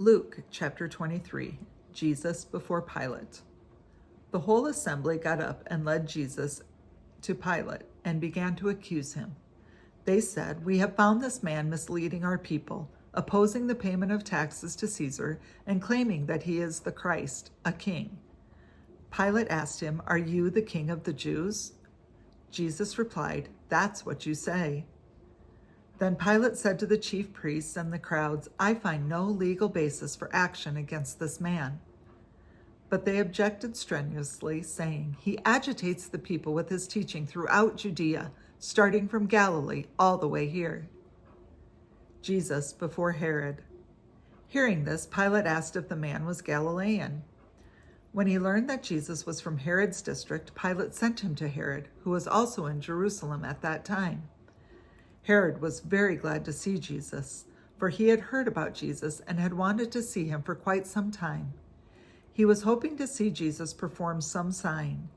Luke chapter 23, Jesus before Pilate. The whole assembly got up and led Jesus to Pilate and began to accuse him. They said, "We have found this man misleading our people, opposing the payment of taxes to Caesar, and claiming that he is the Christ, a king." Pilate asked him, "Are you the king of the Jews?" Jesus replied, "That's what you say." Then Pilate said to the chief priests and the crowds, "I find no legal basis for action against this man." But they objected strenuously, saying, "He agitates the people with his teaching throughout Judea, starting from Galilee all the way here." Jesus before Herod. Hearing this, Pilate asked if the man was Galilean. When he learned that Jesus was from Herod's district, Pilate sent him to Herod, who was also in Jerusalem at that time. Herod was very glad to see Jesus, for he had heard about Jesus and had wanted to see him for quite some time. He was hoping to see Jesus perform some sign.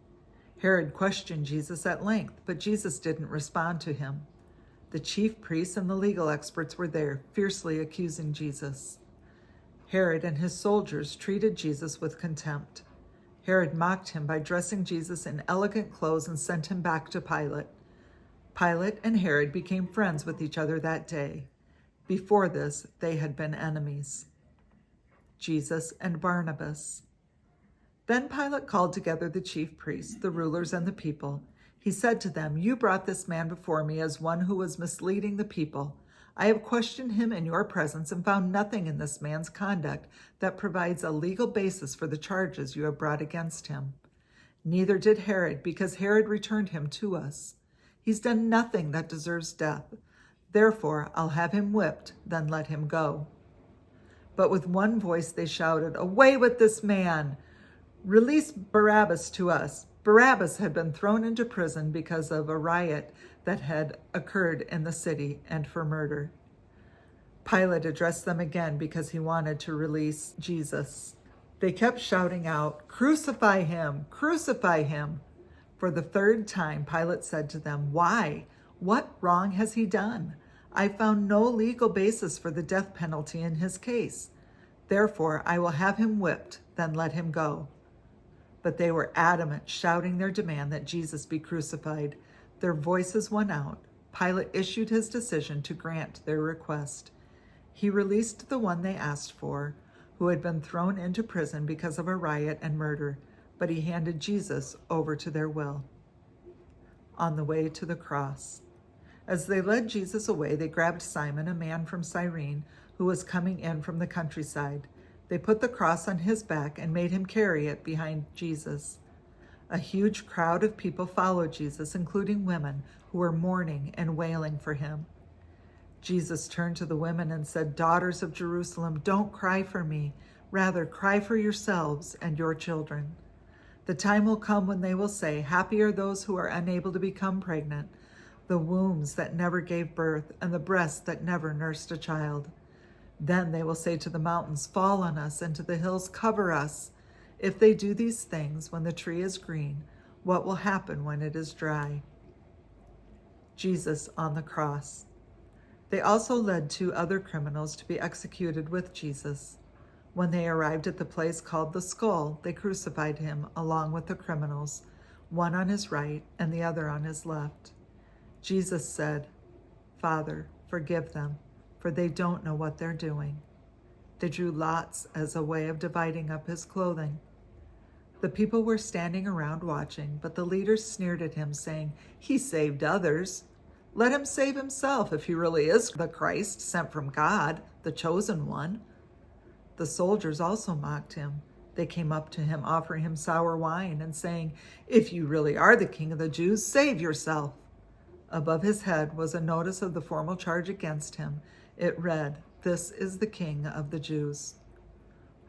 Herod questioned Jesus at length, but Jesus didn't respond to him. The chief priests and the legal experts were there, fiercely accusing Jesus. Herod and his soldiers treated Jesus with contempt. Herod mocked him by dressing Jesus in elegant clothes and sent him back to Pilate. Pilate and Herod became friends with each other that day. Before this, they had been enemies. Jesus and Barnabas. Then Pilate called together the chief priests, the rulers, and the people. He said to them, "You brought this man before me as one who was misleading the people. I have questioned him in your presence and found nothing in this man's conduct that provides a legal basis for the charges you have brought against him. Neither did Herod, because Herod returned him to us. He's done nothing that deserves death. Therefore, I'll have him whipped, then let him go." But with one voice they shouted, "Away with this man! Release Barabbas to us." Barabbas had been thrown into prison because of a riot that had occurred in the city and for murder. Pilate addressed them again because he wanted to release Jesus. They kept shouting out, "Crucify him! Crucify him!" For the third time, Pilate said to them, "Why? What wrong has he done? I found no legal basis for the death penalty in his case. Therefore, I will have him whipped, then let him go." But they were adamant, shouting their demand that Jesus be crucified. Their voices won out. Pilate issued his decision to grant their request. He released the one they asked for, who had been thrown into prison because of a riot and murder, but he handed Jesus over to their will. On the way to the cross. As they led Jesus away, they grabbed Simon, a man from Cyrene, who was coming in from the countryside. They put the cross on his back and made him carry it behind Jesus. A huge crowd of people followed Jesus, including women who were mourning and wailing for him. Jesus turned to the women and said, "Daughters of Jerusalem, don't cry for me. Rather, cry for yourselves and your children. The time will come when they will say, 'Happy are those who are unable to become pregnant, the wombs that never gave birth, and the breasts that never nursed a child.' Then they will say to the mountains, 'Fall on us,' and to the hills, 'Cover us.' If they do these things when the tree is green, what will happen when it is dry?" Jesus on the cross. They also led 2 other criminals to be executed with Jesus. When they arrived at the place called the Skull, they crucified him along with the criminals, one on his right and the other on his left. Jesus said, "Father, forgive them, for they don't know what they're doing." They drew lots as a way of dividing up his clothing. The people were standing around watching, but the leaders sneered at him, saying, "He saved others. Let him save himself if he really is the Christ sent from God, the chosen one." The soldiers also mocked him. They came up to him, offering him sour wine and saying, "If you really are the king of the Jews, save yourself." Above his head was a notice of the formal charge against him. It read, "This is the King of the Jews."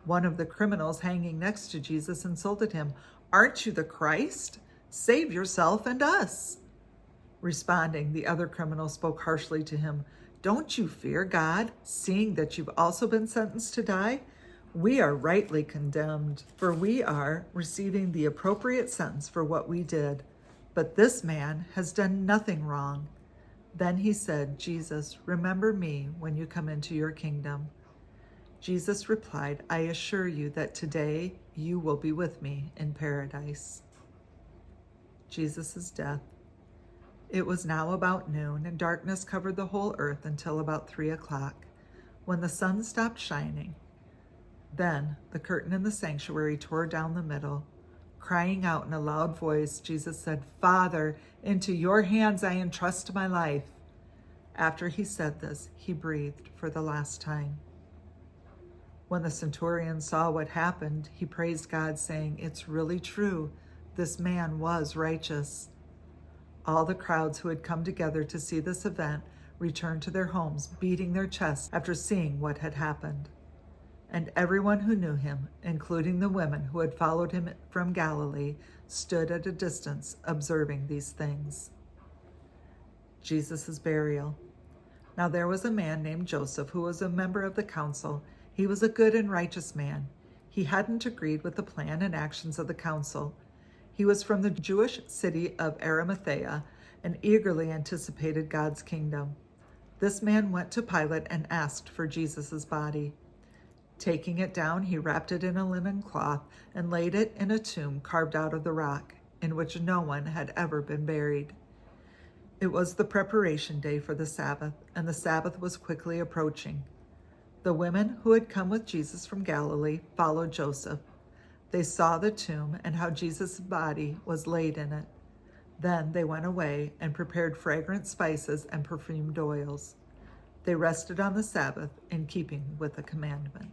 One of the criminals hanging next to Jesus insulted him, "Aren't you the Christ? Save yourself and us." Responding, the other criminal spoke harshly to him, "Don't you fear God, seeing that you've also been sentenced to die? We are rightly condemned, for we are receiving the appropriate sentence for what we did. But this man has done nothing wrong." Then he said, "Jesus, remember me when you come into your kingdom." Jesus replied, I assure you that today you will be with me in paradise. Jesus' death. It was now about noon, and darkness covered the whole earth until about 3 o'clock, when the sun stopped shining. Then the curtain in the sanctuary tore down the middle. Crying out in a loud voice, Jesus said, Father, into your hands I entrust my life. After he said this, he breathed for the last time. When the centurion saw what happened, he praised God, saying, It's really true. This man was righteous. All the crowds who had come together to see this event returned to their homes, beating their chests after seeing what had happened. And everyone who knew him, including the women who had followed him from Galilee, stood at a distance observing these things. Jesus' burial. Now there was a man named Joseph who was a member of the council. He was a good and righteous man. He hadn't agreed with the plan and actions of the council. He was from the Jewish city of Arimathea and eagerly anticipated God's kingdom. This man went to Pilate and asked for Jesus' body. Taking it down, he wrapped it in a linen cloth and laid it in a tomb carved out of the rock, in which no one had ever been buried. It was the preparation day for the Sabbath, and the Sabbath was quickly approaching. The women who had come with Jesus from Galilee followed Joseph. They saw the tomb and how Jesus' body was laid in it. Then they went away and prepared fragrant spices and perfumed oils. They rested on the Sabbath in keeping with the commandment.